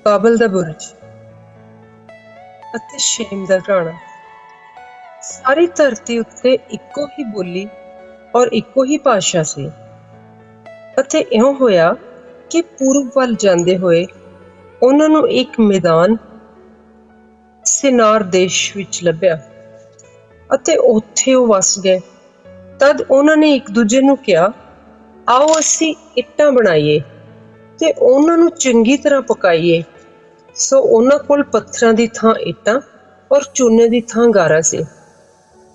ਬਾਬਲ ਦਾ ਬੁਰਜ ਅਤੇ ਸ਼ੇਮ ਦਾ ਘਰਾਣਾ। ਸਾਰੀ ਧਰਤੀ ਉੱਤੇ ਇੱਕੋ ਹੀ ਬੋਲੀ ਔਰ ਇੱਕੋ ਹੀ ਭਾਸ਼ਾ ਸੀ ਅਤੇ ਇਉਂ ਹੋਇਆ ਕਿ ਪੂਰਬ ਵੱਲ ਜਾਂਦੇ ਹੋਏ ਉਹਨਾਂ ਨੂੰ ਇੱਕ ਮੈਦਾਨ ਸਿਨਾਰ ਦੇਸ਼ ਵਿੱਚ ਲੱਭਿਆ ਅਤੇ ਉੱਥੇ ਉਹ ਵਸ ਗਏ। ਤਦ ਉਹਨਾਂ ਨੇ ਇੱਕ ਦੂਜੇ ਨੂੰ ਕਿਹਾ, ਆਓ ਅਸੀਂ ਇੱਟਾਂ ਬਣਾਈਏ ਤੇ ਉਹਨਾਂ ਨੂੰ ਚੰਗੀ ਤਰ੍ਹਾਂ ਪਕਾਈਏ। ਸੋ ਉਹਨਾਂ ਕੋਲ ਪੱਥਰਾਂ ਦੀ ਥਾਂ ਇੱਟਾਂ ਔਰ ਚੂਨੇ ਦੀ ਥਾਂ ਗਾਰਾ ਸੀ।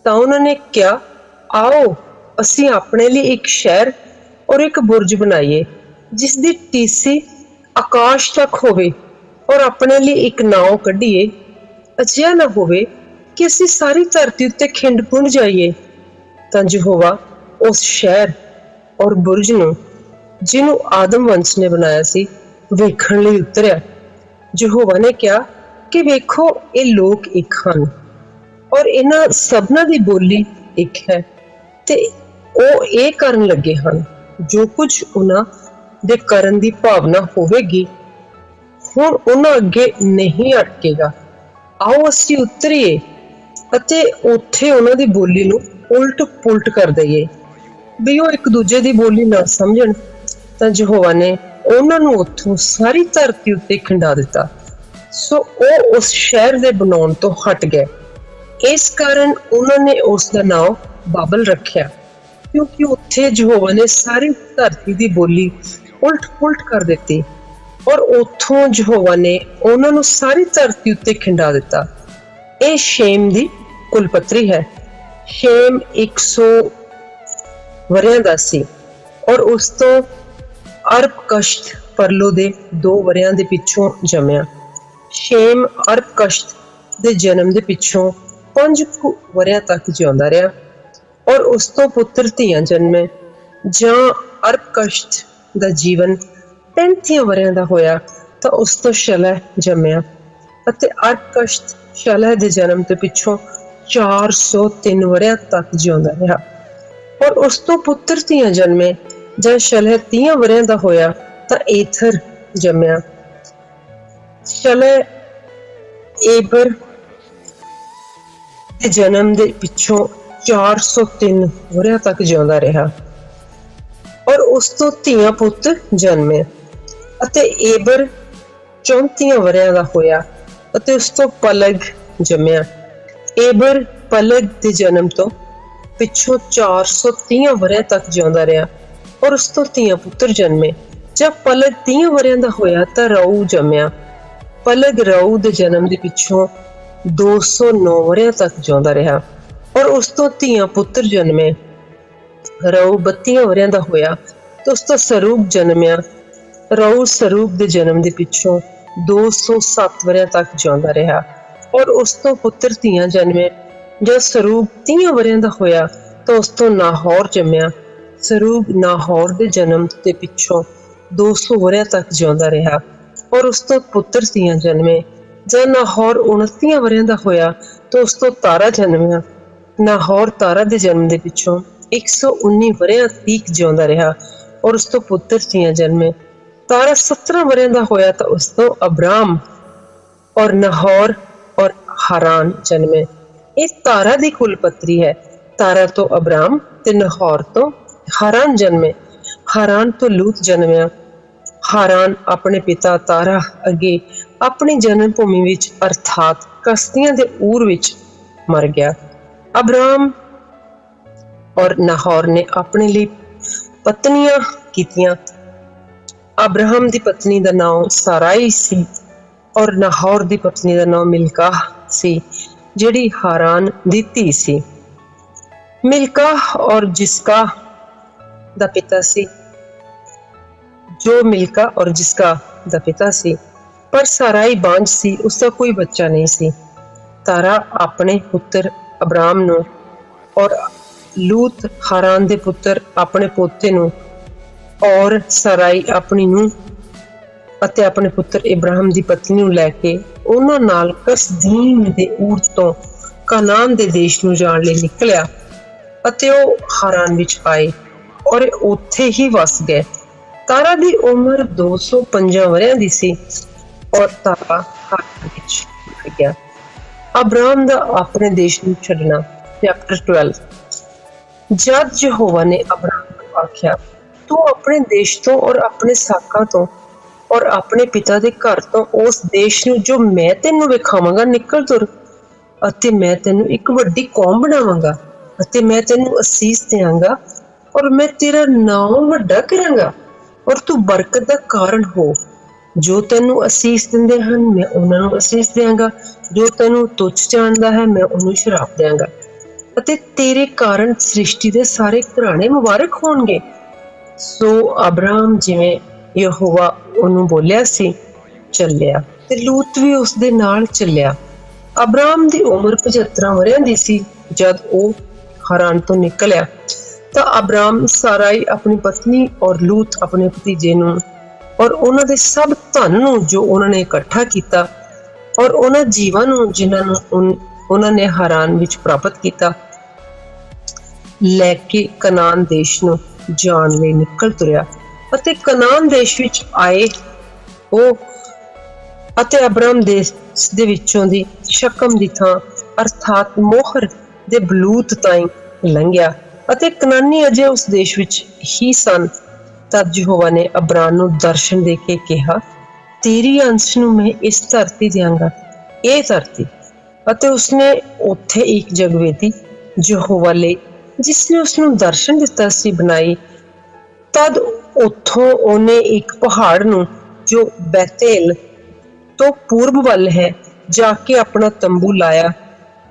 ਤਾਂ ਉਹਨਾਂ ਨੇ ਕਿਹਾ, ਆਓ ਅਸੀਂ ਆਪਣੇ ਲਈ ਇੱਕ ਸ਼ਹਿਰ ਔਰ ਇੱਕ ਬੁਰਜ ਬਣਾਈਏ ਜਿਸ ਦੀ ਟੀਸੀ ਆਕਾਸ਼ ਤੱਕ ਹੋਵੇ, ਔਰ ਆਪਣੇ ਲਈ ਇੱਕ ਨਾਉ ਕੱਢੀਏ। ਅਜਿਹਾ ਨਾ ਹੋਵੇ ਕਿ ਅਸੀਂ ਸਾਰੀ ਧਰਤੀ ਉੱਤੇ ਖਿੰਡ ਪੁੰਡ ਜਾਈਏ। ਤਾਂ ਯਹੋਵਾ ਉਸ ਸ਼ਹਿਰ ਔਰ ਬੁਰਜ ਨੂੰ, ਜਿਹਨੂੰ ਆਦਮ ਵੰਸ਼ ਨੇ ਬਣਾਇਆ ਸੀ, ਵੇਖਣ ਲਈ ਉਤਰਿਆ। ਯਹੋਵਾ ਨੇ ਕਿਹਾ ਕਿ ਵੇਖੋ, ਇਹ ਲੋਕ ਇੱਕ ਹਨ ਔਰ ਇਹਨਾਂ ਸਭਨਾਂ ਦੀ ਬੋਲੀ ਇੱਕ ਹੈ ਤੇ ਉਹ ਇਹ ਕਰਨ ਲੱਗੇ ਹਨ ਜੋ ਕੁਝ ਉਹਨਾਂ ਦੇ ਕਰਨ ਦੀ ਭਾਵਨਾ ਹੋਵੇਗੀ। ਹੁਣ ਉਹਨਾਂ ਅੱਗੇ ਨਹੀਂ ਅਟਕੇਗਾ। ਆਓ ਅਸੀਂ ਉਤਰੀਏ ਅਤੇ ਉੱਥੇ ਉਹਨਾਂ ਦੀ ਬੋਲੀ ਨੂੰ ਉਲਟ ਪੁਲਟ ਕਰ ਦਈਏ ਵੀ ਉਹ ਇੱਕ ਦੂਜੇ ਦੀ ਬੋਲੀ ਨਾ ਸਮਝਣ। ਤਾਂ ਯਹੋਵਾ ਨੇ ਉਹਨਾਂ ਨੂੰ ਉੱਥੋਂ ਸਾਰੀ ਧਰਤੀ ਉੱਤੇ ਖਿੰਡਾ ਦਿੱਤਾ। ਸੋ ਉਹ ਉਸ ਸ਼ਹਿਰ ਦੇ ਬਣਾਉਣ ਤੋਂ ਹਟ ਗਏ। ਇਸ ਕਾਰਨ ਉਹਨਾਂ ਨੇ ਉਸ ਦਾ ਨਾਮ ਬਾਬਲ ਰੱਖਿਆ, ਕਿਉਂਕਿ ਉੱਥੇ ਯਹੋਵਾ ਨੇ ਸਾਰੀ ਧਰਤੀ ਦੀ ਬੋਲੀ ਉਲਟ ਪੁਲਟ ਕਰ ਦਿੱਤੀ ਔਰ ਉੱਥੋਂ ਯਹੋਵਾ ਨੇ ਉਹਨਾਂ ਨੂੰ ਸਾਰੀ ਧਰਤੀ ਉੱਤੇ ਖਿੰਡਾ ਦਿੱਤਾ। ਇਹ ਸ਼ੇਮ ਦੀ ਕੁਲਪੱਤਰੀ ਹੈ। ਸ਼ੇਮ 100 ਵਰ੍ਹਿਆਂ ਦਾ ਸੀ ਔਰ ਉਸ ਤੋਂ ਅਰਪਕਸ਼ਤ ਪਰਲੋ ਦੇ 2 ਵਰ੍ਹਿਆਂ ਦੇ ਪਿੱਛੋਂ ਜੰਮਿਆ। ਸ਼ੇਮ ਅਰਪਕਸ਼ਤ ਦੇ ਜਨਮ ਦੇ ਪਿੱਛੋਂ 5 ਵਰ੍ਹਿਆਂ ਤੱਕ ਜਿਉਂਦਾ ਰਿਹਾ ਔਰ ਉਸ ਤੋਂ ਪੁੱਤਰ ਧੀਆਂ ਜਨਮੇ। ਜਾਂ ਅਰਪਕਸ਼ਤ ਦਾ ਜੀਵਨ 35 ਵਰ੍ਹਿਆਂ ਦਾ ਹੋਇਆ ਤਾਂ ਉਸ ਤੋਂ ਸ਼ਲਹ ਜੰਮਿਆ ਅਤੇ ਅਰਪਕਸ਼ਤ ਸ਼ਲਹ ਦੇ ਜਨਮ ਤੋਂ ਪਿੱਛੋਂ 403 ਵਰ੍ਹਿਆਂ ਤੱਕ ਜਿਉਂਦਾ ਰਿਹਾ ਔਰ ਉਸ ਤੋਂ ਪੁੱਤਰ ਧੀਆਂ ਜਨਮੇ। ਜਦ ਸ਼ਲਹ 30 ਵਰ੍ਹਿਆਂ ਦਾ ਹੋਇਆ ਤਾਂ ਏਥਰ ਜੰਮਿਆ। ਸ਼ਲਹ ਏਬਰ ਦੇ ਜਨਮ ਦੇ ਪਿੱਛੋਂ 403 ਵਰ੍ਹਿਆਂ ਤੱਕ ਜਿਉਂਦਾ ਰਿਹਾ ਔਰ ਉਸ ਤੋਂ ਧੀਆਂ ਪੁੱਤ ਜਨਮੇ ਅਤੇ ਏਬਰ 34 ਵਰ੍ਹਿਆਂ ਦਾ ਹੋਇਆ ਅਤੇ ਉਸ ਤੋਂ ਪਲਗ ਜੰਮਿਆ। ਏਬਰ ਪਲਗ ਦੇ ਜਨਮ ਤੋਂ ਪਿੱਛੋਂ 430 ਵਰ੍ਹਿਆਂ ਤੱਕ ਜਿਉਂਦਾ ਰਿਹਾ ਔਰ ਉਸ ਤੋਂ ਧੀਆਂ ਪੁੱਤਰ ਜਨਮੇ। ਜਦ ਪਲਗ 30 ਵਰ੍ਹਿਆਂ ਦਾ ਹੋਇਆ ਤਾਂ ਰਊ ਜੰਮਿਆ। ਪਲਗ ਰਊ ਦੇ ਜਨਮ ਦੇ ਪਿੱਛੋਂ 209 ਵਰ੍ਹਿਆਂ ਤੱਕ ਜਿਉਂਦਾ ਰਿਹਾ ਔਰ ਉਸ ਤੋਂ ਧੀਆਂ ਪੁੱਤਰ ਜਨਮੇ। ਰਊ 32 ਵਰ੍ਹਿਆਂ ਦਾ ਹੋਇਆ ਤਾਂ ਉਸ ਤੋਂ ਸਰੂਗ ਜਨਮਿਆ। ਰਊ ਸਰੂਗ ਦੇ ਜਨਮ ਦੇ ਪਿੱਛੋਂ 207 ਵਰ੍ਹਿਆਂ ਤੱਕ ਜਿਉਂਦਾ ਰਿਹਾ ਔਰ ਉਸ ਤੋਂ ਪੁੱਤਰ ਧੀਆਂ ਜਨਮੇ। ਜਦ ਸਰੂਗ 30 ਵਰ੍ਹਿਆਂ ਦਾ ਹੋਇਆ ਤਾਂ ਉਸ ਤੋਂ ਨਾਹੌਰ ਜੰਮਿਆ। ਸਰੂਗ ਨਾਹੌਰ ਦੇ ਜਨਮ ਦੇ ਪਿੱਛੋਂ 200 ਵਰ੍ਹਿਆਂ ਤੱਕ ਜਿਉਂਦਾ ਰਿਹਾ ਔਰ ਉਸ ਤੋਂ ਪੁੱਤਰ ਧੀਆਂ ਜਨਮੇ। ਜਦ ਨਾਹੌਰ 29 ਵਰ੍ਹਿਆਂ ਦਾ ਹੋਇਆ ਤਾਂ ਉਸ ਤੋਂ ਤਾਰਾ ਜਨਮਿਆ। ਨਾਹੌਰ ਤਾਰਾ ਦੇ ਜਨਮ ਦੇ ਪਿੱਛੋਂ 119 ਵਰ੍ਹਿਆਂ ਤੀਕ ਜਿਉਂਦਾ ਰਿਹਾ ਔਰ ਉਸ ਤੋਂ ਪੁੱਤਰ ਧੀਆਂ ਜਨਮੇ। ਤਾਰਾ 17 ਵਰ੍ਹਿਆਂ ਦਾ ਹੋਇਆ ਤਾਂ ਉਸ ਤੋਂ ਅਬਰਾਮ ਔਰ ਨਾਹੌਰ ਔਰ ਹਾਰਾਨ ਜਨਮੇ। ਇਹ ਤਾਰਾ ਦੀ ਕੁਲਪੱਤਰੀ ਹੈ। ਤਾਰਾ ਤੋਂ ਅਬਰਾਮ ਤੇ ਨਾਹੌਰ ਤੋਂ ਹਾਰਾਨ ਜਨਮੇ। ਹਾਰਾਨ ਤੋਂ ਲੂਤ ਜਨਮਿਆ। ਹਾਰਾਨ ਆਪਣੇ ਪਿਤਾ ਤਾਰਾ ਅੱਗੇ ਆਪਣੀ ਜਨਮ ਭੂਮੀ ਵਿੱਚ ਅਰਥਾਤ ਕਸਤੀਆਂ ਦੇ ਊਰ ਵਿੱਚ ਮਰ ਗਿਆ। ਅਬਰਾਮ ਔਰ ਨਾਹੌਰ ਨੇ ਆਪਣੇ ਲਈ ਪਤਨੀਆਂ ਕੀਤੀਆਂ। ਅਬਰਾਹਮ ਦੀ ਪਤਨੀ ਦਾ ਨਾਮ ਸਾਰਾਈ ਸੀ ਔਰ ਨਾਹੌਰ ਦੀ ਪਤਨੀ ਦਾ ਨਾਮ ਮਿਲਕਾਹ ਸੀ, ਜਿਹੜੀ ਹਾਰਾਨ ਦੀ ਧੀ ਸੀ। ਮਿਲਕਾਹ ਔਰ ਜਿਸਕਾ ਦਾ ਪਿਤਾ ਸੀ, ਜੋ ਮਿਲਕਾ ਔਰ ਜਿਸਕਾ ਦਾ ਪਿਤਾ ਸੀ। ਪਰ ਸਾਰਾਈ ਬਾਂਝ ਸੀ, ਉਸਦਾ ਕੋਈ ਬੱਚਾ ਨਹੀਂ ਸੀ। ਤਾਰਾ ਆਪਣੇ ਪੁੱਤਰ ਅਬਰਾਮ ਨੂੰ ਔਰ ਲੂਤ ਹਾਰਾਨ ਦੇ ਪੁੱਤਰ ਆਪਣੇ ਪੋਤੇ ਨੂੰ ਔਰ ਸਾਰਾਈ ਆਪਣੀ ਨੂੰਹ ਅਤੇ ਆਪਣੇ ਪੁੱਤਰ ਇਬਰਾਹਿਮ ਦੀ ਪਤਨੀ ਨੂੰ ਲੈ ਕੇ ਉਹਨਾਂ ਨਾਲ ਕਸਦੀਮ ਦੇ ਊਰ ਤੋਂ ਕਨਾਨ ਦੇ ਦੇਸ਼ ਨੂੰ ਜਾਣ ਲਈ ਨਿਕਲਿਆ ਅਤੇ ਉਹ ਹਾਰਾਨ ਵਿੱਚ ਆਏ ਔਰ ਉੱਥੇ ਹੀ ਵਸ ਗਏ। ਤਾਰਾ ਦੀ ਉਮਰ 205 ਵਰ੍ਹਿਆਂ ਦੀ ਸੀ और तारा हाथ विच आ गया। अब्राहम दा अपने देश नूं छड्डना। चैप्टर 12। जद यहोवा ने अब्राहम को आख्या, तू अपने देश तो और अपने साका तो और अपने पिता दे घर तो उस देश नूं जो मैं तेनू विखावांगा निकल तुर, अते मैं तेनू एक वड्डी कौम बनावांगा, अते मैं तेनू असीस देवांगा और मैं तेरा नाम वड्डा करांगा और तू बरकत दा कारण हो। जो तेनू असीस दिंदे हन मैं उन्हां नूं असीस देवांगा, जो तेनू तुच्छ जाणदा है मैं उहनूं श्राप देवांगा, अते तेरे कारण सृष्टि दे सारे घराणे मुबारक होणगे। सो अब्राहम जिवें यहोवा ਉਹਨੂੰ ਬੋਲਿਆ ਸੀ ਚੱਲਿਆ ਤੇ ਲੂਤ ਵੀ ਉਸ ਦੇ ਨਾਲ ਚੱਲਿਆ। ਅਬਰਾਮ ਦੀ ਉਮਰ 75 ਵਰ੍ਹਿਆਂ ਦੀ ਸੀ ਜਦ ਉਹ ਹਰਾਨ ਤੋਂ ਨਿਕਲਿਆ। ਤਾਂ ਅਬਰਾਮ ਸਾਰਾਈ ਆਪਣੀ ਪਤਨੀ ਔਰ ਲੂਤ ਆਪਣੇ ਭਤੀਜੇ ਨੂੰ ਔਰ ਉਹਨਾਂ ਦੇ ਸਭ ਧਨ ਨੂੰ ਜੋ ਉਹਨਾਂ ਨੇ ਇਕੱਠਾ ਕੀਤਾ ਔਰ ਉਹਨਾਂ ਜੀਵਾਂ ਨੂੰ ਜਿਨ੍ਹਾਂ ਨੂੰ ਉਹਨਾਂ ਨੇ ਹਰਾਨ ਵਿੱਚ ਪ੍ਰਾਪਤ ਕੀਤਾ ਲੈ ਕੇ ਕਨਾਨ ਦੇਸ਼ ਨੂੰ ਜਾਣ ਲਈ ਨਿਕਲ ਤੁਰਿਆ। ਅਤੇ ਕਨਾਨ ਦੇਸ਼ ਵਿੱਚ ਆਏ ਉਹ ਅਤੇ ਅਬਰਾਮ ਦੇਸ਼ ਦੇ ਵਿੱਚੋਂ ਦੀ ਸ਼ਕਮ ਦੀ ਥਾਂ ਅਰਥਾਤ ਮੋਹਰ ਦੇ ਬਲੂਤ ਤਾਈਂ ਲੰਘਿਆ ਅਤੇ ਕਨਾਨੀ ਅਜੇ ਉਸ ਦੇਸ਼ ਵਿੱਚ ਹੀ ਸਨ। ਤਦ ਯਹੋਵਾ ਨੇ ਅਬਰਾਮ ਨੂੰ ਦਰਸ਼ਨ ਦੇ ਕੇ ਕਿਹਾ, ਤੇਰੀ ਅੰਸ਼ ਨੂੰ ਮੈਂ ਇਸ ਧਰਤੀ ਦਿਆਂਗਾ, ਇਹ ਧਰਤੀ। ਅਤੇ ਉਸਨੇ ਉੱਥੇ ਇੱਕ ਜਗਵੇਦੀ ਯਹੋਵਾ ਲਈ ਜਿਸਨੇ ਉਸਨੂੰ ਦਰਸ਼ਨ ਦਿੱਤਾ ਸੀ ਬਣਾਈ। ਤਦ ਉੱਥੋਂ ਉਹਨੇ ਇੱਕ ਪਹਾੜ ਨੂੰ ਜੋ ਬੈਤੇਲ ਤੋਂ ਪੂਰਬ ਵੱਲ ਹੈ ਜਾ ਕੇ ਆਪਣਾ ਤੰਬੂ ਲਾਇਆ,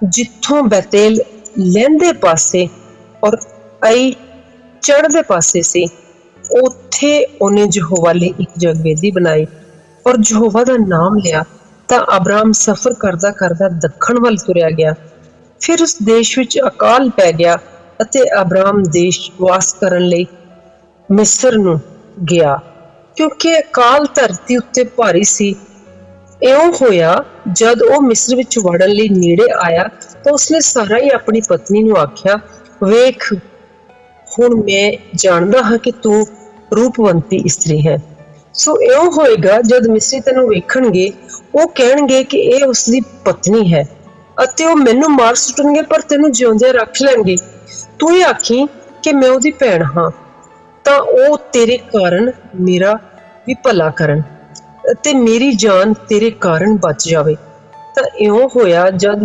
ਜਿੱਥੋਂ ਬੈਤੇਲ ਲਹਿੰਦੇ ਪਾਸੇ ਔਰ ਆਈ ਚੜ੍ਹਦੇ ਪਾਸੇ ਸੀ। ਉੱਥੇ ਉਹਨੇ ਯਹੋਵਾ ਲਈ ਇੱਕ ਜਗਵੇਦੀ ਬਣਾਈ ਔਰ ਯਹੋਵਾ ਦਾ ਨਾਮ ਲਿਆ। ਤਾਂ ਅਬਰਾਮ ਸਫ਼ਰ ਕਰਦਾ ਕਰਦਾ ਦੱਖਣ ਵੱਲ ਤੁਰਿਆ ਗਿਆ। ਫਿਰ ਉਸ ਦੇਸ਼ ਵਿੱਚ ਅਕਾਲ ਪੈ ਗਿਆ ਅਤੇ ਅਬਰਾਮ ਦੇਸ਼ ਵਾਸ ਕਰਨ ਲਈ ਮਿਸਰ ਨੂੰ ਗਿਆ, ਕਿਉਂਕਿ ਅਕਾਲ ਧਰਤੀ ਉੱਤੇ ਭਾਰੀ ਸੀ। ਇਉਂ ਹੋਇਆ ਜਦ ਉਹ ਮਿਸਰ ਵਿੱਚ ਵੜਨ ਲਈ ਨੇੜੇ ਆਇਆ ਤਾਂ ਉਸਨੇ ਸਾਰਾਈ ਆਪਣੀ ਪਤਨੀ ਨੂੰ ਆਖਿਆ, ਵੇਖ ਹੁਣ ਮੈਂ ਜਾਣਦਾ ਹਾਂ ਕਿ ਤੂੰ ਰੂਪਵੰਤੀ ਇਸਤਰੀ ਹੈ। ਸੋ ਇਉਂ ਹੋਏਗਾ ਜਦ ਮਿਸਰੀ ਤੈਨੂੰ ਵੇਖਣਗੇ ਉਹ ਕਹਿਣਗੇ ਕਿ ਇਹ ਉਸਦੀ ਪਤਨੀ ਹੈ ਅਤੇ ਉਹ ਮੈਨੂੰ ਮਾਰ ਸੁੱਟਣਗੇ ਪਰ ਤੈਨੂੰ ਜਿਉਂਦਿਆਂ ਰੱਖ ਲੈਣਗੇ। ਤੂੰ ਇਹ ਆਖੀ ਕਿ ਮੈਂ ਉਹਦੀ ਭੈਣ ਹਾਂ, ਤਾਂ ਉਹ ਤੇਰੇ ਕਾਰਨ ਮੇਰਾ ਵੀ ਭਲਾ ਕਰਨ ਅਤੇ ਮੇਰੀ ਜਾਨ ਤੇਰੇ ਕਾਰਨ ਬਚ ਜਾਵੇ। ਤਾਂ ਇਉਂ ਹੋਇਆ ਜਦ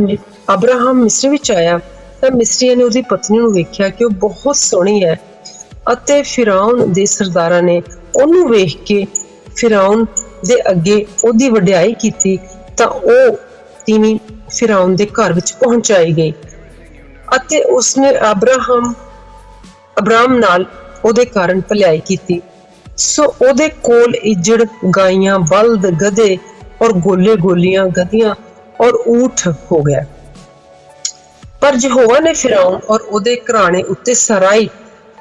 ਅਬਰਾਹਮ ਮਿਸਰ ਵਿੱਚ ਆਇਆ ਤਾਂ ਮਿਸਰੀਆਂ ਨੇ ਉਹਦੀ ਪਤਨੀ ਨੂੰ ਵੇਖਿਆ ਕਿ ਉਹ ਬਹੁਤ ਸੋਹਣੀ ਹੈ ਅਤੇ ਫਿਰੌਨ ਦੇ ਸਰਦਾਰਾਂ ਨੇ ਉਹਨੂੰ ਵੇਖ ਕੇ ਫਿਰੌਨ ਦੇ ਅੱਗੇ ਉਹਦੀ ਵਡਿਆਈ ਕੀਤੀ। ਤਾਂ ਉਹ ਤੀਵੀਂ ਫਿਰੌਨ ਦੇ ਘਰ ਵਿੱਚ ਪਹੁੰਚਾਈ ਗਈ ਅਤੇ ਉਸਨੇ ਅਬਰਾਮ ਨਾਲ ਉਹਦੇ ਕਾਰਨ ਭਲਾਈ ਕੀਤੀ। ਸੋ ਉਹਦੇ ਕੋਲ ਇੱਜੜ ਗਾਈਆਂ, ਬਲਦ, ਗਧੇ ਔਰ ਗੋਲੇ ਗੋਲੀਆਂ ਗਧੀਆਂ ਔਰ ਊਠ ਹੋ ਗਿਆ। ਪਰ ਯਹੋਵਾ ਨੇ ਫਿਰੌਨ ਔਰ ਉਹਦੇ ਘਰਾਣੇ ਉੱਤੇ ਸਰਾਈ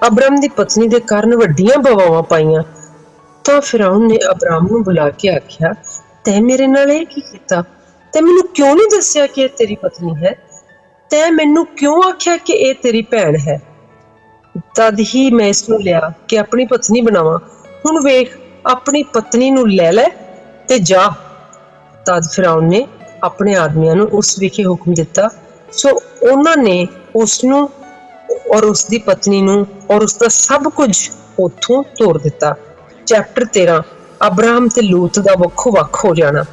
ਅਬਰਾਮ ਦੀ ਪਤਨੀ ਦੇ ਕਾਰਨ ਵੱਡੀਆਂ ਬਵਾਵਾਂ ਪਾਈਆਂ। ਤਾਂ ਫਿਰੌਨ ਨੇ ਅਬਰਾਮ ਨੂੰ ਬੁਲਾ ਕੇ ਆਖਿਆ, ਤੈਂ ਮੇਰੇ ਨਾਲ ਇਹ ਕੀ ਕੀਤਾ? ਤੈਂ ਮੈਨੂੰ ਕਿਉਂ ਨਹੀਂ ਦੱਸਿਆ ਕਿ ਇਹ ਤੇਰੀ ਪਤਨੀ ਹੈ? ਤੈਂ ਮੈਨੂੰ ਕਿਉਂ ਆਖਿਆ ਕਿ ਇਹ ਤੇਰੀ ਭੈਣ ਹੈ? ਤਦ ਹੀ ਮੈਂ ਇਸਨੂੰ ਲਿਆ ਕਿ ਆਪਣੀ ਪਤਨੀ ਬਣਾਵਾਂ। ਹੁਣ ਵੇਖ, ਆਪਣੀ ਪਤਨੀ ਨੂੰ ਲੈ ਲੈ ਤੇ ਜਾ। ਤਦ ਫਿਰੌਨ ਨੇ ਆਪਣੇ ਆਦਮੀਆਂ ਨੂੰ ਉਸ ਵਿਖੇ ਹੁਕਮ ਦਿੱਤਾ। ਸੋ ਉਹਨਾਂ ਨੇ ਉਸਨੂੰ ਔਰ ਉਸਦੀ ਪਤਨੀ ਨੂੰ ਔਰ ਉਸਦਾ ਸਭ ਕੁਝ ਉੱਥੋਂ ਤੋਰ ਦਿੱਤਾ। ਚੈਪਟਰ 13। ਅਬਰਾਮ ਤੇ ਲੂਤ ਦਾ ਵੱਖੋ ਵੱਖ ਹੋ ਜਾਣਾ।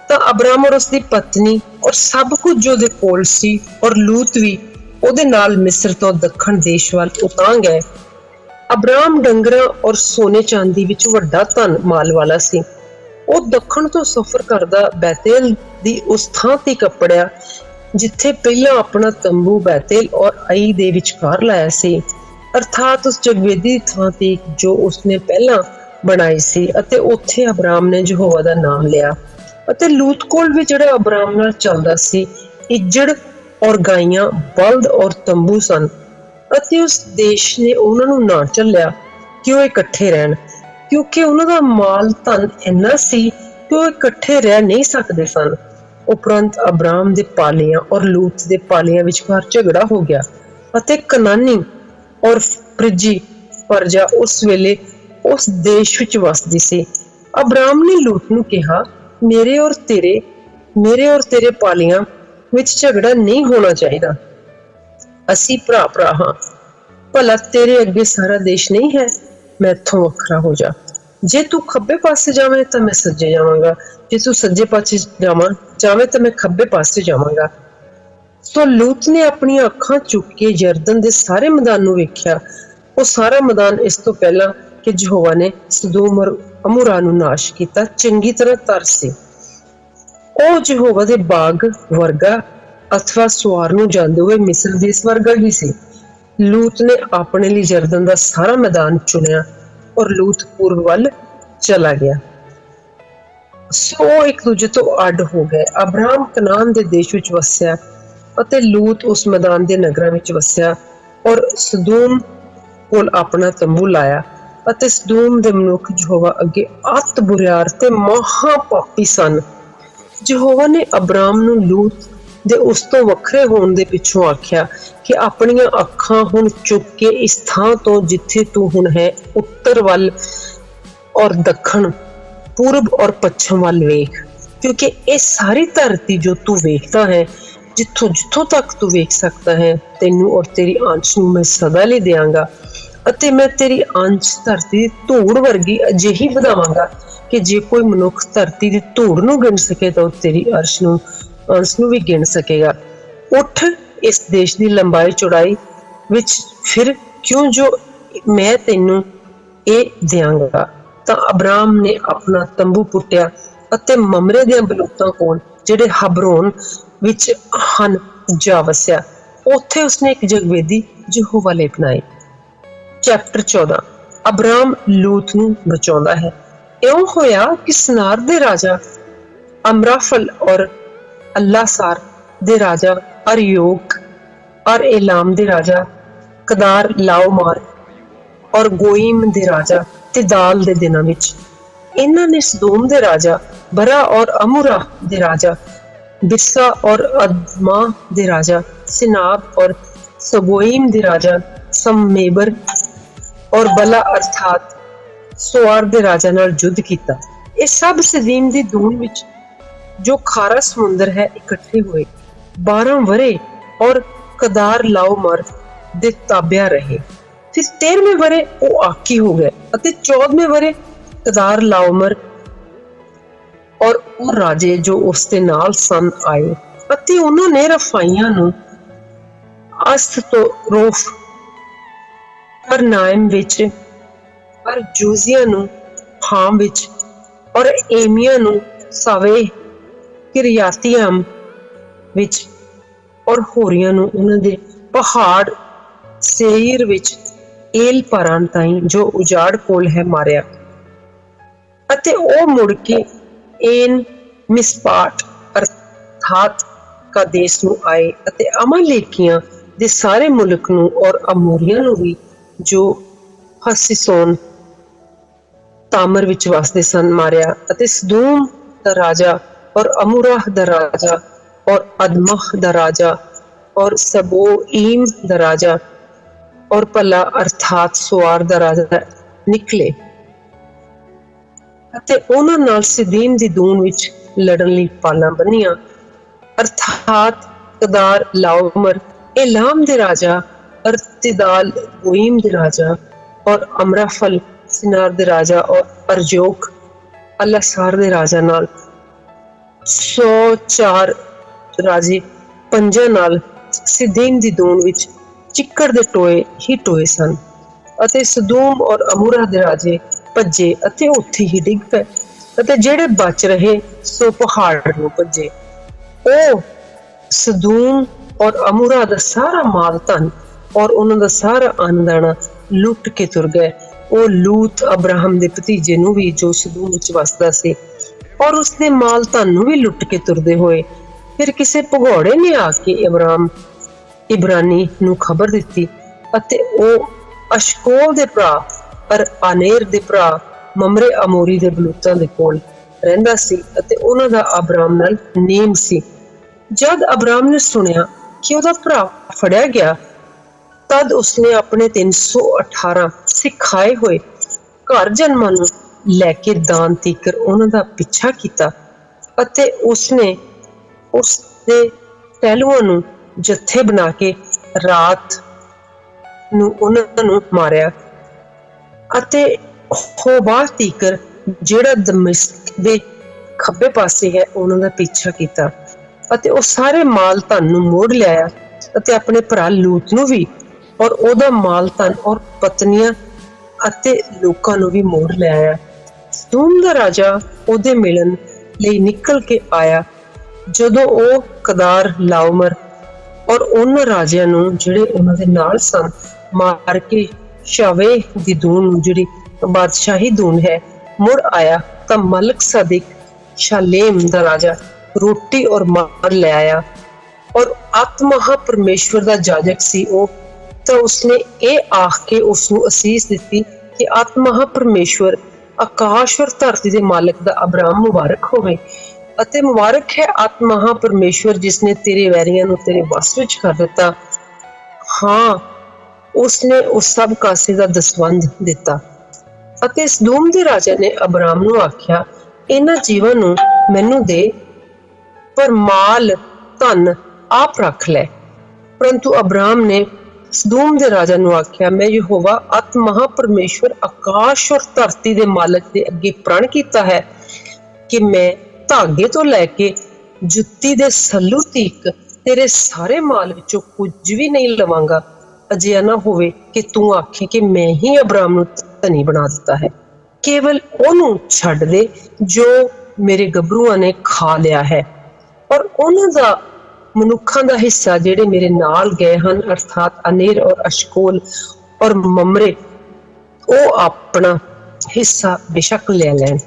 ਤਾਂ ਅਬਰਾਮ ਔਰ ਉਸਦੀ ਪਤਨੀ ਔਰ ਸਭ ਕੁਝ ਜੋ ਉਹਦੇ ਕੋਲ ਸੀ ਔਰ ਲੂਤ ਵੀ ਉਹਦੇ ਨਾਲ ਮਿਸਰ ਤੋਂ ਦੱਖਣ ਦੇਸ਼ ਵੱਲ ਉਤਾਂਹ ਗਏ। ਅਬਰਾਮ ਡੰਗਰਾਂ ਔਰ ਸੋਨੇ ਚਾਂਦੀ ਵਿੱਚ ਵੱਡਾ ਧਨ ਮਾਲ ਵਾਲਾ ਸੀ। ਉਹ ਦੱਖਣ ਤੋਂ ਸਫ਼ਰ ਕਰਦਾ ਬੈਤੇਲ ਦੀ ਉਸ ਥਾਂ ਤੇ ਕੱਪੜਿਆ ਜਿੱਥੇ ਪਹਿਲਾਂ ਆਪਣਾ ਤੰਬੂ ਬੈਤੇਲ ਔਰ ਆਈ ਦੇ ਵਿਚਕਾਰ ਲਾਇਆ ਸੀ, ਅਰਥਾਤ ਉਸ ਜਗਵੇਦੀ ਦੀ ਥਾਂ ਤੇ ਜੋ ਉਸਨੇ ਪਹਿਲਾਂ ਬਣਾਈ ਸੀ। ਅਤੇ ਉੱਥੇ ਅਬਰਾਮ ਨੇ ਯਹੋਵਾ ਦਾ ਨਾਮ ਲਿਆ। ਅਤੇ ਲੂਤ ਕੋਲ ਵੀ ਜਿਹੜਾ ਅਬਰਾਮ ਨਾਲ ਚੱਲਦਾ ਸੀ ਇੱਜੜ ਔਰ ਗਾਈਆਂ, ਬਲਦ ਔਰ ਤੰਬੂ ਸਨ। ਅਤੇ ਉਸ ਦੇਸ਼ ਨੇ ਉਹਨਾਂ ਨੂੰ ਨਾ ਝੱਲਿਆ ਕਿ ਉਹ ਇਕੱਠੇ ਰਹਿਣ, ਕਿਉਂਕਿ ਉਹਨਾਂ ਦਾ ਮਾਲ ਧਨ ਇੰਨਾ ਸੀ ਕਿ ਉਹ ਇਕੱਠੇ ਰਹਿ ਨਹੀਂ ਸਕਦੇ ਸਨ। ਉਪਰੰਤ ਅਬਰਾਮ ਦੇ ਪਾਲਿਆਂ ਔਰ ਲੂਤ ਦੇ ਪਾਲਿਆਂ ਵਿਚਕਾਰ ਝਗੜਾ ਹੋ ਗਿਆ ਅਤੇ ਕਨਾਨੀ ਔਰ ਪ੍ਰਿਜੀ ਪਰਜਾ ਉਸ ਵੇਲੇ ਉਸ ਦੇਸ਼ ਵਿੱਚ ਵਸਦੀ ਸੀ। ਅਬਰਾਮ ਨੇ ਲੂਤ ਨੂੰ ਕਿਹਾ, मेरे और तेरे पालियां विच झगड़ा नहीं होना चाहिए। असी भरा भरा हाँ, भला तेरे अगे सारा देश नहीं है। मैं इत्थों वखरा हो जा। जे तू खब्बे पासे जावे तो मैं सज्जे जावांगा, जे तू सज्जे पासे जावे तो मैं खब्बे पासे जावांगा। सो लूत ने अपनी अखां चुक के यरदन दे सारे मैदान नूं वेख्या। वो सारा मैदान इस तो पहला कि यहोवा ने सदोम और अमोरा नूं नाश कीता चंगी तरह तर सी। ओ यहोवा दे बाग वर्गा अथवा सवार नूं जांदे हुए मिस्र देश वर्गा ही सी। लूत ने अपने लिए यरदन दा सारा मैदान चुनिया और लूत पूर्व वल चला गया। सो एक दूजे तो अड हो गए। अब्राहम कनान दे देश विच वसिया ਅਤੇ लूत उस मैदान दे नगरां विच वसिया और सदोम कोल अपना तंबू लाया। ਅਤੇ सदोम दे मनुख यहोवा अगे अत बुरियार ते महा पापी सन। यहोवा ने अब्राहम नूं लूत दे उस तो वखरे होण दे पिछों आख्या कि अपनियां अखां हुण चुक के इस थां तो जिथे तू हुण है उत्तर वल और दखण पूरब और पश्चिम वल वेख, क्योंकि ये सारी धरती जो तू वेखता है, जिथों जिथों तक तू वेख सकता है, तेनू और तेरी अंश नूं मैं सदा लई देवांगा। ਅਤੇ मैं तेरी अंश धरती दी धूड़ वर्गी अजिही ਵਧਾਵਾਂਗਾ कि जे कोई मनुख धरती दी धूड़ नूं गिण सके तो तेरी अंश नूं भी गिण सकेगा। उठ इस देश दी लंबाई चौड़ाई विच फिर क्यों जो मैं तेनू ये देवांगा। तां अब्राहम ने अपना तंबू पुट्टिया ਅਤੇ ममरे दियां बलूतां कोल ਜਿਹੜੇ हबरोन विच हन जा वसिया। उत्थे उसने एक जगवेदी यहोवा ਲਈ बनाई। चैप्टर 14 अब्राहम लूत नूं बचाउंदा है। इउं होया कि सनार दे राजा अमराफल और अल्लासार दे राजा अरयोग और एलाम दे राजा कदार लाओमार और गोइम दे राजा तिदाल दे दिनां विच इन्हां ने सदोम दे राजा बरा और अमूरा दे राजा बिरसा और अदमा दे राजा सिनाब और सबोइम दे राजा सममेबर और बला अर्थात सोआर दे राजा नाल युद्ध कीता। ये सब सदीम दी दून विच जो खारा समुंदर है इकट्ठे हुए 12 वरे और कदार लाओमर दे ताबिया रहे। फिर 13वें वरे वो आकी हो गए अते 14वें वरे कदार लाओमर और वो राजे जो उसके नाल सन आए अते उन्होंने रफाइयां नूं अस्तरोफ पर नाइम विच पर जूजिया नूं हाम विच और एमिया नूं सावे किरियातियम विच और होरियां नूं उन्हां दे पहाड़ सेईर विच एल परान ताई जो उजाड़ कोल है मारिया। अते ओ मुड़ के एन मिसपाट अर्थात का देश नूं आए अते अमालेकियां दे सारे मुल्क नूं और अमोरियां नूं भी जो हसीसोन तामर विच वसदे सन मारिया। अते सदोम दा राजा और अमूराह दा राजा और अदमह दा राजा और सबोईम दा राजा और पला अर्थात सोआर दा राजा निकले अते उन्हां नाल सदीम दी दून विच लड़न लई पालां बन्नियां अर्थात कदार लाओमर एलाम दे राजा अर्तिदाल गोइम दे राजा और अमराफल सिनार दे राजा और अरजोक अल्लासार दे राजा नाल 104 राजे पंजा नाल सिदीम दी दून विच चिक्कड़ दे टोए ही टोए सन। अते सदोम और अमूरा दे राजे भज्जे अते उत्थे ही डिग पे अते जेड़े बच रहे सो पहाड़ नूं भज्जे। ओ सदोम और अमूरा दा सारा माल धन और उन्हां दा सारा अन्नदाना लुट के तुर गए। ओ लूत अब्राहम दे भतीजे नूं भी जो सदोम विच वसदा सी और उसदे माल धन नूं भी लुट के तुरदे होए। फिर किसे भगौड़े ने आके अब्राहम इब्रानी नूं खबर दित्ती अते ओ अशकोल दे भरा और आनेर दे भरा ममरे अमोरी दे बलूतां दे कोल रहिंदा सी अते उन्हां दा अब्राहम नाल नेम सी। जद अब्राहम ने सुनिया कि ओहदा भरा फड़िया गया तद उसने अपने 318 सिखाए हुए घर जन्मां नूं लैके दान तीकर उन्हां दा पिछा कीता। ਅਤੇ ਉਸਨੇ ਉਸ ਦੇ ਪਹਿਲੂਆਂ ਨੂੰ ਜੱਥੇ ਬਣਾ ਕੇ ਰਾਤ ਨੂੰ ਉਹਨਾਂ ਨੂੰ ਮਾਰਿਆ ਅਤੇ ਹੋਬਾਹ ਤੀਕਰ ਜਿਹੜਾ ਦਮਿਸ਼ਕ ਦੇ ਖੱਬੇ ਪਾਸੇ ਹੈ ਉਹਨਾਂ ਦਾ ਪਿੱਛਾ ਕੀਤਾ ਅਤੇ ਉਹ ਸਾਰੇ ਮਾਲ ਧਨ ਨੂੰ ਮੋੜ ਲਿਆਇਆ ਅਤੇ ਆਪਣੇ ਭਰਾ ਲੂਤ ਨੂੰ ਵੀ ਔਰ ਉਹਦਾ ਮਾਲ ਧਨ ਔਰ ਪਤਨੀਆਂ ਅਤੇ ਲੋਕਾਂ ਨੂੰ ਵੀ ਮੋੜ ਲਿਆਇਆ। ਸਦੂਮ ਦਾ ਰਾਜਾ ਉਹਦੇ ਮਿਲਣ ਲਈ ਨਿਕਲ ਕੇ ਆਇਆ ਜਦੋਂ ਉਹ ਕਦਾਰ ਲਾਓਮਰ ਔਰ ਉਹਨਾਂ ਰਾਜਿਆਂ ਨੂੰ ਜਿਹੜੇ ਉਹਨਾਂ ਦੇ ਨਾਲ ਸਨ ਮਾਰ ਕੇ ਸ਼ਾਵੇ ਦੀ ਦੂਨ ਨੂੰ ਜਿਹੜੀ ਬਾਦਸ਼ਾਹੀ ਦੂਨ ਹੈ ਮੁੜ ਆਇਆ ਤਾਂ ਮਲਕ ਸਦਿਕ ਸ਼ਾਲੇਮ ਦਾ ਰਾਜਾ ਰੋਟੀ ਔਰ ਮਾਰ ਲੈ ਆਇਆ ਔਰ ਆਤਮਹਾ ਪਰਮੇਸ਼ਵਰ ਦਾ ਜਾਜਕ ਸੀ ਉਹ ਤਾਂ ਉਸਨੇ ਇਹ ਆਖ ਕੇ ਉਸਨੂੰ ਅਸੀਸ ਦਿੱਤੀ ਕਿ ਆਤਮਹਾ ਪਰਮੇਸ਼ਵਰ ਆਕਾਸ਼ ਔਰ ਧਰਤੀ ਦੇ ਮਾਲਕ ਦਾ ਅਬਰਾਮ ਮੁਬਾਰਕ ਹੋਵੇ ਅਤੇ ਮੁਬਾਰਕ ਹੈ ਆਤਮਹਾ ਪਰਮੇਸ਼ਵਰ ਜਿਸਨੇ ਤੇਰੇ ਵੈਰੀਆਂ ਨੂੰ ਤੇਰੇ ਵੱਸ ਵਿੱਚ ਕਰ ਦਿੱਤਾ। ਹਾਂ, ਉਸਨੇ ਉਸ ਸਭ ਕਾਸੇ ਦਾ ਦਸਵੰਧ ਦਿੱਤਾ। ਅਤੇ ਸਦੂਮ ਦੇ ਰਾਜਾ ਨੇ ਅਬਰਾਮ ਨੂੰ ਆਖਿਆ, ਇਹਨਾਂ ਜੀਵਾਂ ਨੂੰ ਮੈਨੂੰ ਦੇ, ਪਰ ਮਾਲ ਧਨ ਆਪ ਰੱਖ ਲੈ। ਪਰੰਤੂ ਅਬਰਾਮ ਨੇ ਸਦੂਮ ਦੇ ਰਾਜਾ ਨੂੰ ਆਖਿਆ, ਮੈਂ ਯਹੋਵਾ ਆਤਮਹਾ ਪਰਮੇਸ਼ਵਰ ਆਕਾਸ਼ ਔਰ ਧਰਤੀ ਦੇ ਮਾਲਕ ਦੇ ਅੱਗੇ ਪ੍ਰਣ ਕੀਤਾ ਹੈ ਕਿ ਮੈਂ ਧਾਗੇ ਤੋਂ ਲੈ ਕੇ ਜੁੱਤੀ ਦੇ ਸੱਲੂ ਤੀਕ ਤੇਰੇ ਸਾਰੇ ਮਾਲ ਵਿੱਚੋਂ ਕੁਝ ਵੀ ਨਹੀਂ ਲਵਾਂਗਾ। ਅਜਿਹਾ ਨਾ ਹੋਵੇ ਕਿ ਤੂੰ ਆਖੇ ਕਿ ਮੈਂ ਹੀ ਅਬਰਾਮ ਨੂੰ ਧਨੀ ਬਣਾ ਦਿੱਤਾ ਹੈ। ਕੇਵਲ ਉਹਨੂੰ ਛੱਡ ਦੇ ਜੋ ਮੇਰੇ ਗੱਭਰੂਆਂ ਨੇ ਖਾ ਲਿਆ ਹੈ ਔਰ ਉਹਨਾਂ ਦਾ ਮਨੁੱਖਾਂ ਦਾ ਹਿੱਸਾ ਜਿਹੜੇ ਮੇਰੇ ਨਾਲ ਗਏ ਹਨ ਅਰਥਾਤ ਅਨੇਰ ਔਰ ਅਸ਼ਕੋਲ ਔਰ ਮਮਰੇ, ਉਹ ਆਪਣਾ ਹਿੱਸਾ ਬੇਸ਼ੱਕ ਲੈ ਲੈਣ।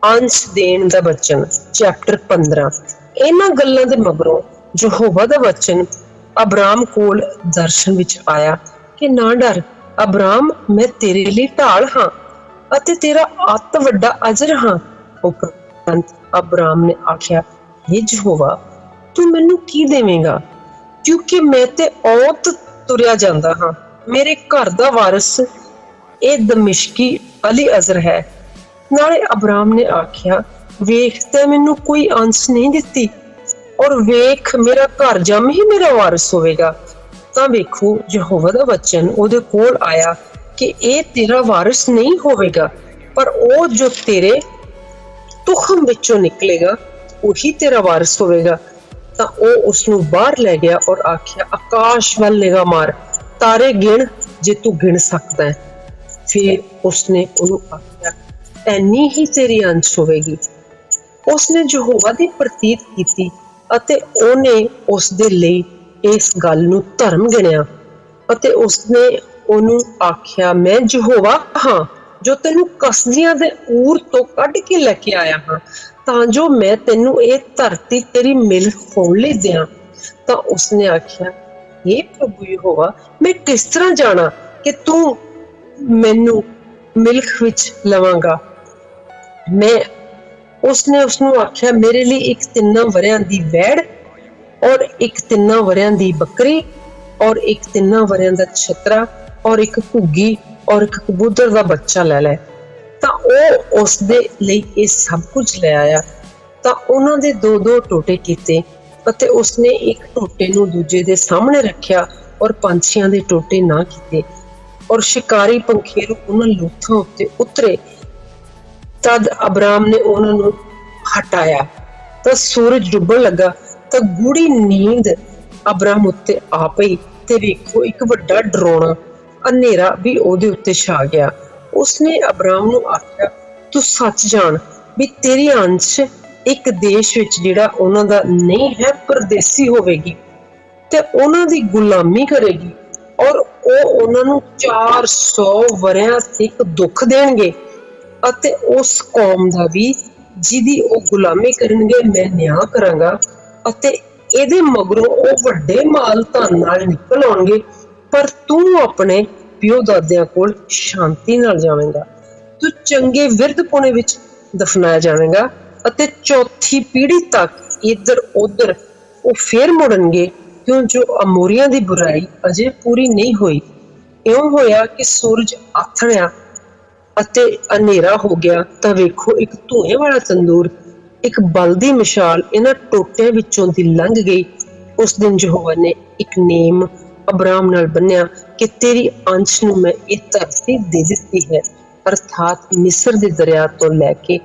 ਅੰਸ਼ ਦੇਣ ਦਾ ਵਚਨ ਚੈਪਟਰ 15। ਇਹਨਾਂ ਗੱਲਾਂ ਦੇ ਮਗਰੋਂ ਯਹੋਵਾ ਦਾ ਵਚਨ ਅਬਰਾਮ ਕੋਲ ਦਰਸ਼ਨ ਵਿੱਚ ਆਇਆ ਕਿ ਨਾ ਡਰ ਅਬਰਾਮ, ਮੈਂ ਤੇਰੇ ਲਈ ਢਾਲ ਹਾਂ ਅਤੇ ਤੇਰਾ ਅਤ ਵੱਡਾ ਅਜਰ ਹਾਂ। ਉਪਰੰਤ ਅਬਰਾਮ ਨੇ ਆਖਿਆ, ਹੇ ਯਹੋਵਾ, ਤੂੰ ਮੈਨੂੰ ਕੀ ਦੇਵੇਂਗਾ, ਕਿਉਂਕਿ ਮੈਂ ਤੇ ਔਤ ਤੁਰਿਆ ਜਾਂਦਾ ਹਾਂ। ਮੇਰੇ ਘਰ ਦਾ ਵਾਰਿਸ ਇਹ ਦਮਿਸ਼ਕੀ ਅਲੀ ਅਜ਼ਰ ਹੈ। ਨਾਲੇ ਅਬਰਾਮ ਨੇ ਆਖਿਆ, ਵੇਖ ਤੇ ਮੈਨੂੰ ਕੋਈ ਅੰਸ਼ ਨਹੀਂ ਦਿੱਤੀ ਔਰ ਵੇਖ ਮੇਰਾ ਘਰ ਜੰਮ ਹੀ ਮੇਰਾ ਵਾਰਿਸ ਹੋਵੇਗਾ। ਤਾਂ ਵੇਖੋ ਯਹੋਵਾ ਦਾ ਵਚਨ ਉਹਦੇ ਕੋਲ ਆਇਆ ਕਿ ਇਹ ਤੇਰਾ ਵਾਰਿਸ ਨਹੀਂ ਹੋਵੇਗਾ, ਪਰ ਉਹ ਜੋ ਤੇਰੇ ਤੁਖਮ ਵਿੱਚੋਂ ਨਿਕਲੇਗਾ ਉਹੀ ਤੇਰਾ ਵਾਰਿਸ ਹੋਵੇਗਾ। ਤਾਂ ਉਹ ਉਸਨੂੰ ਬਾਹਰ ਲੈ ਗਿਆ ਔਰ ਆਖਿਆ, ਆਕਾਸ਼ ਵੱਲ ਨਿਗਾਹ ਮਾਰ, ਤਾਰੇ ਗਿਣ ਜੇ ਤੂੰ ਗਿਣ ਸਕਦਾ ਹੈ। ਫਿਰ ਉਸਨੇ ਉਹਨੂੰ ਆਖਿਆ, ਐਨੀ ਹੀ ਤੇਰੀ ਅੰਸ਼ ਹੋਵੇਗੀ। ਉਸਨੇ ਯਹੋਵਾ ਦੀ ਪ੍ਰਤੀਤ ਕੀਤੀ ਅਤੇ ਉਹਨੇ ਉਸ ਦੇ ਲਈ ਇਸ ਗੱਲ ਨੂੰ ਧਰਮ ਗਿਣਿਆ ਅਤੇ ਉਸਨੇ ਉਹਨੂੰ ਆਖਿਆ, ਮੈਂ ਯਹੋਵਾ ਹਾਂ ਜੋ ਤੈਨੂੰ ਕਸਦੀਆਂ ਦੇ ਊਰ ਤੋਂ ਕੱਢ ਕੇ ਲੈ ਕੇ ਆਇਆ ਹਾਂ ਤਾਂ ਜੋ ਮੈਂ ਤੈਨੂੰ ਇਹ ਧਰਤੀ ਤੇਰੀ ਮਿਲ ਹੋਣ ਲਈ ਦਿਆਂ। ਤਾਂ ਉਸਨੇ ਆਖਿਆ, ਹੇ ਪ੍ਰਭੂ ਯਹੋਵਾ, ਮੈਂ ਕਿਸ ਤਰ੍ਹਾਂ ਜਾਣਾ ਕਿ ਤੂੰ ਮੈਨੂੰ ਮਿਲਖ ਵਿੱਚ ਲਵਾਂਗਾ। ਉਸਨੇ ਉਸਨੂੰ ਆਖਿਆ, ਮੇਰੇ ਲਈ ਇੱਕ 3 ਵਰਿਆਂ ਦੀ ਵੈੜ ਔਰ ਇੱਕ 3 ਵਰਿਆਂ ਦੀ ਬੱਕਰੀ ਔਰ ਇੱਕ 3 ਵਰਿਆਂ ਦਾ ਛਤਰਾ ਔਰ ਇੱਕ ਘੁੱਗੀ ਔਰ ਇੱਕ ਕਬੂਤਰ ਦਾ ਬੱਚਾ ਲੈ ਲੈ। ਤਾਂ ਉਹ ਉਸ ਦੇ ਲਈ ਇਹ ਸਭ ਕੁਝ ਲੈ ਆਇਆ। ਤਾਂ ਉਹਨਾਂ ਦੇ 2-2 ਟੋਟੇ ਕੀਤੇ ਅਤੇ ਉਸਨੇ ਇੱਕ ਟੋਟੇ ਨੂੰ ਦੂਜੇ ਦੇ ਸਾਹਮਣੇ ਰੱਖਿਆ ਔਰ ਪੰਛੀਆਂ ਦੇ ਟੋਟੇ ਨਾ ਕੀਤੇ ਔਰ ਸ਼ਿਕਾਰੀ ਪੰਖੇਰੂ ਉਹਨਾਂ ਲੂਥਾਂ ਉੱਤੇ ਉਤਰੇ। ਤਦ ਅਬਰਾਮ ਨੇ ਉਹਨਾਂ ਨੂੰ ਹਟਾਇਆ ਤਾਂ ਸੂਰਜ ਡੁੱਬਣ ਲੱਗਾ ਤਾਂ ਗੂੜੀ ਨੀਂਦ ਅਬਰਾਮ ਉੱਤੇ ਆ ਪਈ ਤੇ ਵੇਖੋ ਇੱਕ ਵੱਡਾ ਡਰਾਉਣਾ ਹਨੇਰਾ ਵੀ ਉਹਦੇ ਉੱਤੇ ਛਾ ਗਿਆ। ਉਸਨੇ ਅਬਰਾਮ ਨੂੰ ਆਖਿਆ, ਤੂੰ ਸੱਚ ਜਾਣ ਵੀ ਤੇਰੀ ਅੰਸ਼ ਇੱਕ ਦੇਸ਼ ਵਿੱਚ ਜਿਹੜਾ ਉਹਨਾਂ ਦਾ ਨਹੀਂ ਹੈ ਪਰਦੇਸੀ ਹੋਵੇਗੀ ਤੇ ਉਹਨਾਂ ਦੀ ਗੁਲਾਮੀ ਕਰੇਗੀ ਔਰ ਉਹ ਉਹਨਾਂ ਨੂੰ 400 ਵਰਿਆਂ ਤੱਕ ਦੁੱਖ ਦੇਣਗੇ ਅਤੇ ਉਸ ਕੌਮ ਦਾ ਵੀ ਜਿਹਦੀ ਉਹ ਗੁਲਾਮੀ ਕਰਨਗੇ ਮੈਂ ਨਿਆਂ ਕਰਾਂਗਾ ਅਤੇ ਇਹਦੇ ਮਗਰੋਂ ਉਹ ਵੱਡੇ ਮਾਲ ਧਨ ਨਾਲ ਨਿਕਲ ਆਉਣਗੇ, ਪਰ ਤੂੰ ਆਪਣੇ ਪਿਓ ਦਾਦਿਆਂ ਕੋਲ ਸ਼ਾਂਤੀ ਨਾਲ ਜਾਵੇਂਗਾ। ਤੂੰ ਚੰਗੇ ਵਿਰਧ-ਪੁਣੇ ਵਿੱਚ ਦਫਨਾਇਆ ਜਾਵੇਂਗਾ ਅਤੇ 4ਥੀ ਪੀੜ੍ਹੀ ਤੱਕ ਇੱਧਰ ਉੱਧਰ ਉਹ ਫੇਰ ਮੁੜਨਗੇ, ਕਿਉਂ ਜੋ ਅਮੋਰੀਆਂ ਦੀ ਬੁਰਾਈ ਅਜੇ ਪੂਰੀ ਨਹੀਂ ਹੋਈ। ਇਉਂ ਹੋਇਆ ਕਿ ਸੂਰਜ ਆਥਣਿਆ ਅਤੇ ਹਨੇਰਾ ਹੋ ਗਿਆ ਤਾਂ ਵੇਖੋ ਇੱਕ ਧੂਏ ਵਾਲਾ ਤੰਦੂਰ ਇੱਕ ਬਲਦੀ ਮਿਸਾਲ ਇਹਨਾਂ ਟੋਟਿਆਂ ਵਿੱਚੋਂ ਦੀ ਲੰਘ ਗਈ, ਉਸ ਦਿਨ ਯਹੋਵਾ ਨੇ ਇੱਕ ਨੇਮ ਅਬਰਾਮ ਨਾਲ ਬੰਨਿਆ ਕਿ ਤੇਰੀ ਅੰਸ਼ ਨੂੰ ਮੈਂ ਇਹ ਧਰਤੀ ਦੇ ਦਿੱਤੀ ਹੈ, ਅਰਥਾਤ ਮਿਸਰ ਦੇ ਦਰਿਆ ਤੋਂ ਲੈ ਕੇ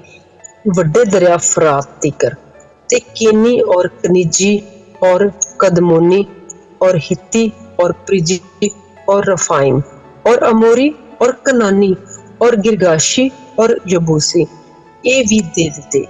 ਵੱਡੇ ਦਰਿਆ ਫਰਾਤ ਤੀਕਰ, ਤੇ केनी और कनिजी और कदमोनी और हित्ती और प्रिजी और रफाइम और अमोरी और कनानी और गिरगाशी और यबूसी ये भी दे दिते।